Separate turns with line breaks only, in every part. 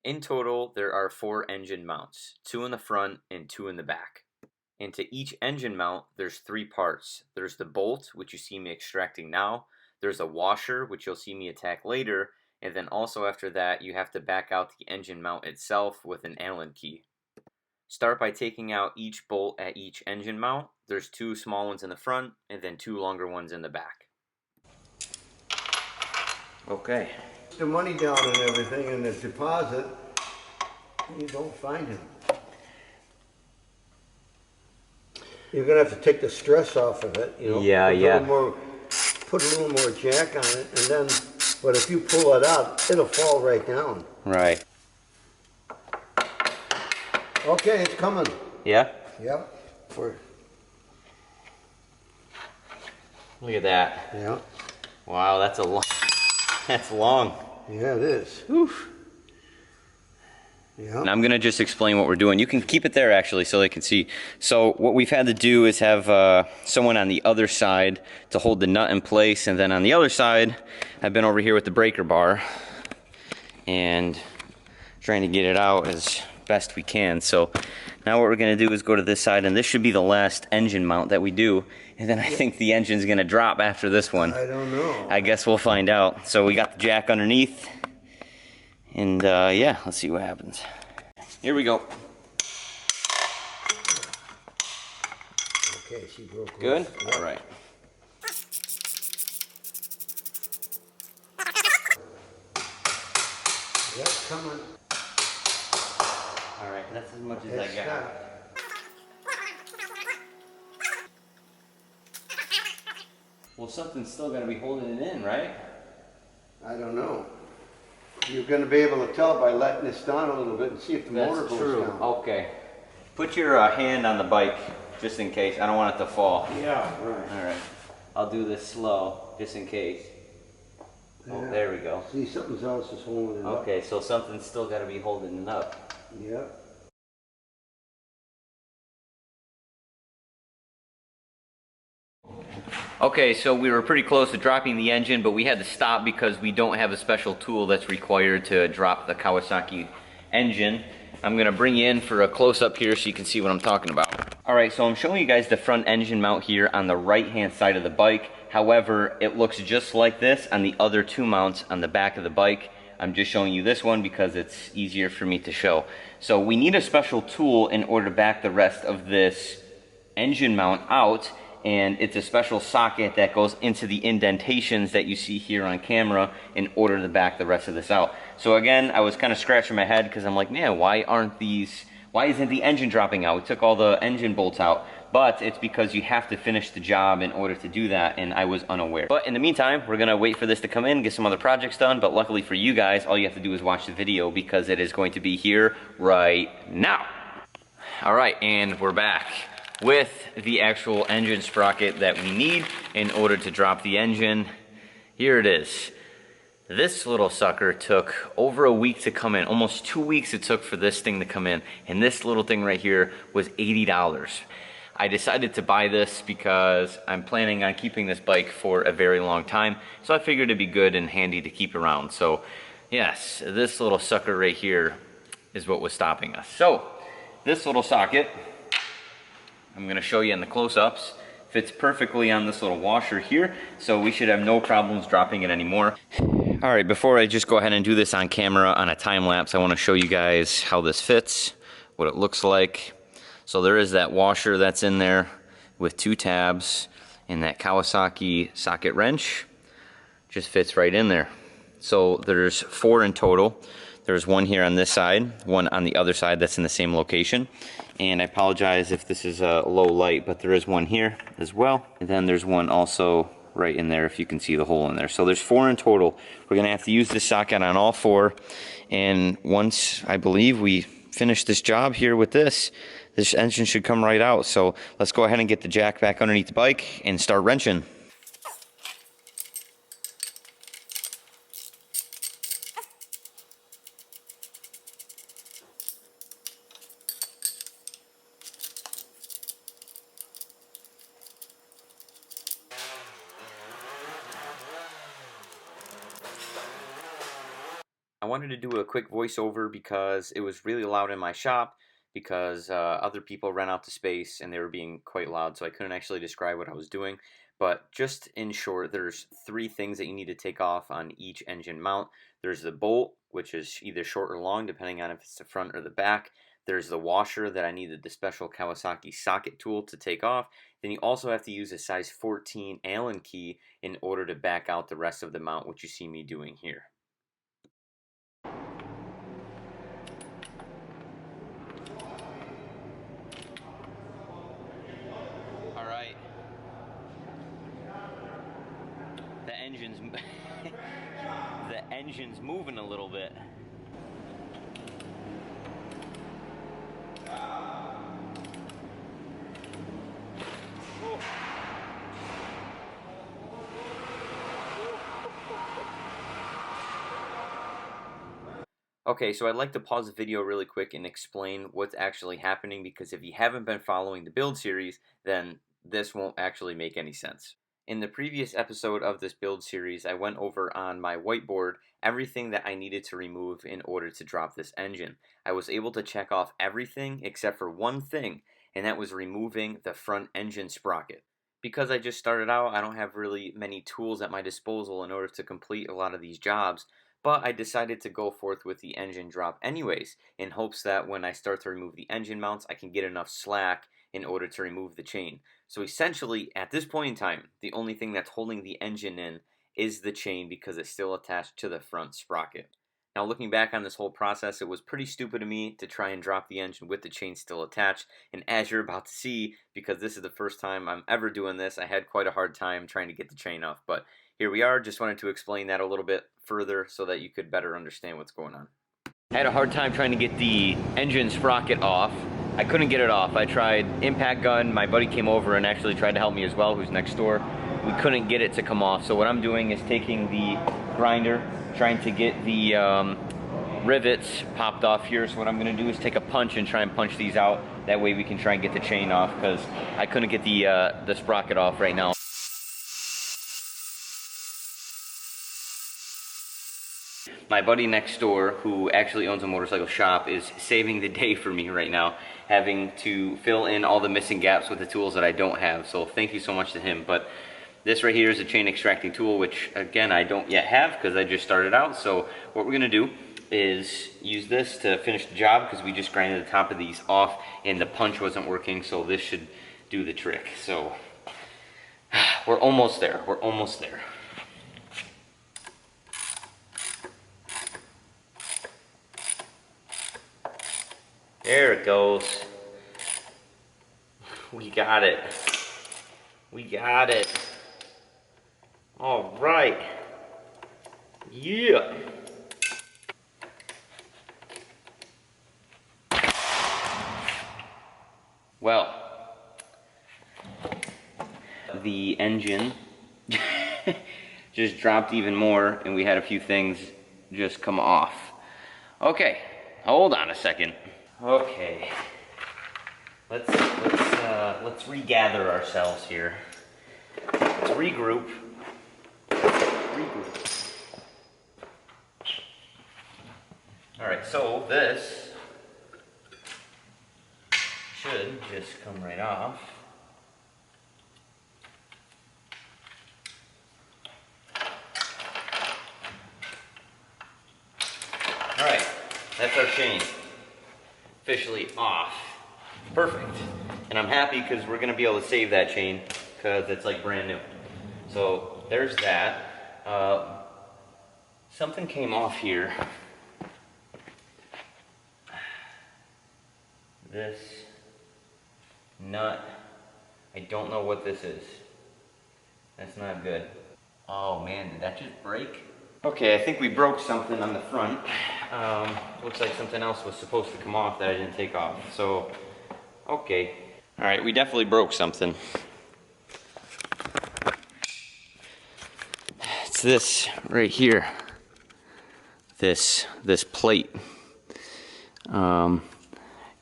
In total, there are 4 engine mounts, 2 in the front and 2 in the back. And to each engine mount, there's 3 parts. There's the bolt, which you see me extracting now. There's a washer, which you'll see me attack later. And then also after that, you have to back out the engine mount itself with an Allen key. Start by taking out each bolt at each engine mount. There's 2 small ones in the front and then 2 longer ones in the back. Okay.
The money down and everything and the deposit, you don't find him. You're gonna have to take the stress off of it, you know. Put a little more jack on it, and then, but if you pull it out, it'll fall right down.
Right.
Okay, it's coming.
Yeah?
Yep.
Look at that.
Yeah.
Wow, that's long.
Yeah, it is.
Oof.
Yeah.
And I'm gonna just explain what we're doing. You can keep it there actually so they can see. So what we've had to do is have someone on the other side to hold the nut in place, and then on the other side, I've been over here with the breaker bar and trying to get it out as best we can. So now what we're gonna do is go to this side, and this should be the last engine mount that we do. And then I think the engine's gonna drop after this one.
I don't know.
I guess we'll find out. So we got the jack underneath. And yeah, let's see what happens. Here we go.
Okay, she broke loose.
Good?
Yeah.
All right.
Yep, coming.
All right, that's as much as I got. Well, something's still got to be holding it in, right?
I don't know. You're going to be able to tell by letting this down a little bit and see if the motor goes down.
Okay. Put your hand on the bike just in case. I don't want it to fall.
Yeah, right.
All right. I'll do this slow just in case.
Yeah.
Oh, there we go.
See, something else is holding it up.
Okay, so something's still got to be holding it up.
Yep.
Okay, so we were pretty close to dropping the engine, but we had to stop because we don't have a special tool that's required to drop the Kawasaki engine. I'm gonna bring you in for a close-up here so you can see what I'm talking about. Alright, so I'm showing you guys the front engine mount here on the right-hand side of the bike. However, it looks just like this on the other 2 mounts on the back of the bike. I'm just showing you this one because it's easier for me to show. So we need a special tool in order to back the rest of this engine mount out, and it's a special socket that goes into the indentations that you see here on camera in order to back the rest of this out. So again, I was kind of scratching my head because I'm like, man, why isn't the engine dropping out? We took all the engine bolts out, but it's because you have to finish the job in order to do that, and I was unaware. But in the meantime, we're gonna wait for this to come in, get some other projects done, but luckily for you guys, all you have to do is watch the video because it is going to be here right now. All right, and we're back with the actual engine sprocket that we need in order to drop the engine. Here it is. This little sucker took over a week to come in. Almost 2 weeks it took for this thing to come in. And this little thing right here was $80. I decided to buy this because I'm planning on keeping this bike for a very long time. So I figured it'd be good and handy to keep around. So yes, this little sucker right here is what was stopping us. So this little socket, I'm gonna show you in the close-ups, fits perfectly on this little washer here, so we should have no problems dropping it anymore. All right, before I just go ahead and do this on camera on a time lapse, I wanna show you guys how this fits, what it looks like. So there is that washer that's in there with 2 tabs, and that Kawasaki socket wrench just fits right in there. So there's 4 in total. There's 1 here on this side, 1 on the other side that's in the same location. And I apologize if this is a low light, but there is 1 here as well. And then there's 1 also right in there if you can see the hole in there. So there's 4 in total. We're gonna have to use this socket on all 4. And once I believe we finish this job here with this engine should come right out. So let's go ahead and get the jack back underneath the bike and start wrenching. I
wanted to do a quick voiceover because it was really loud in my shop because other people ran out to space and they were being quite loud, so I couldn't actually describe what I was doing. But just in short, there's 3 things that you need to take off on each engine mount. There's the bolt, which is either short or long, depending on if it's the front or the back. There's the washer that I needed the special Kawasaki socket tool to take off. Then you also have to use a size 14 Allen key in order to back out the rest of the mount, which you see me doing here.
All right. The engine's moving a little bit.
Okay, so I'd like to pause the video really quick and explain what's actually happening, because if you haven't been following the build series, then this won't actually make any sense. In the previous episode of this build series, I went over on my whiteboard everything that I needed to remove in order to drop this engine. I was able to check off everything except for one thing, and that was removing the front engine sprocket. Because I just started out, I don't have really many tools at my disposal in order to complete a lot of these jobs, but I decided to go forth with the engine drop anyways, in hopes that when I start to remove the engine mounts, I can get enough slack in order to remove the chain. So essentially, at this point in time, the only thing that's holding the engine in is the chain, because it's still attached to the front sprocket. Now, looking back on this whole process, it was pretty stupid of me to try and drop the engine with the chain still attached, and as you're about to see, because this is the first time I'm ever doing this, I had quite a hard time trying to get the chain off, but here we are. Just wanted to explain that a little bit further so that you could better understand what's going on.
I had a hard time trying to get the engine sprocket off. I couldn't get it off. I tried impact gun. My buddy came over and actually tried to help me as well, who's next door. We couldn't get it to come off. So what I'm doing is taking the grinder, trying to get the rivets popped off here. So what I'm going to do is take a punch and try and punch these out. That way we can try and get the chain off, because I couldn't get the sprocket off right now. My buddy next door, who actually owns a motorcycle shop, is saving the day for me right now, having to fill in all the missing gaps with the tools that I don't have. So thank you so much to him. But this right here is a chain extracting tool, which again I don't yet have because I just started out. So what we're gonna do is use this to finish the job, because we just grinded the top of these off and the punch wasn't working. So this should do the trick. So we're almost there. We're almost there. There it goes. We got it. We got it. All right. Yeah. Well, the engine just dropped even more, and we had a few things just come off. Okay, hold on a second. Okay, let's regather ourselves here. Let's regroup. All right, so this should just come right off. All right, that's our chain officially off. Perfect. And I'm happy because we're gonna be able to save that chain because it's like brand new. So there's that. Something came off here. This nut, I don't know what this is. That's not good. Oh man, did that just break? Okay, I think we broke something on the front. Looks like something else was supposed to come off that I didn't take off. So, okay. All right, we definitely broke something. It's this right here. This plate.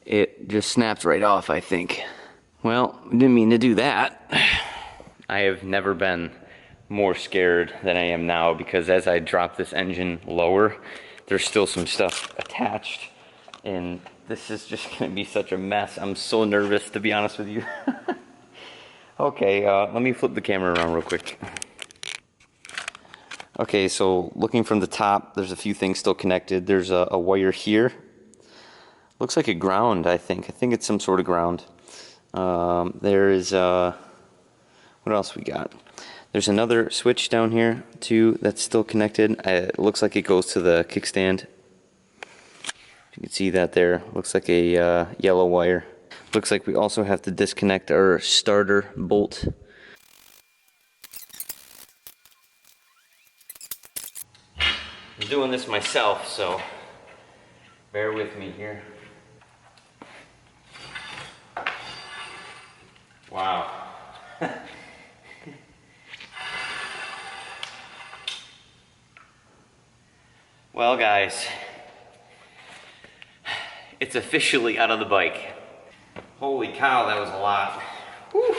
It just snapped right off, I think. Well, didn't mean to do that. I have never been more scared than I am now, because as I drop this engine lower, there's still some stuff attached, and this is just gonna be such a mess. I'm so nervous, to be honest with you. Okay, let me flip the camera around real quick. Okay, so looking from the top, there's a few things still connected. There's a wire here. Looks like a ground, I think. I think it's some sort of ground. There is, what else we got? There's another switch down here, too, that's still connected. It looks like it goes to the kickstand. You can see that there. Looks like a yellow wire. Looks like we also have to disconnect our starter bolt. I'm doing this myself, so bear with me here. Wow. Well, guys, it's officially out of the bike. Holy cow, that was a lot. Whew.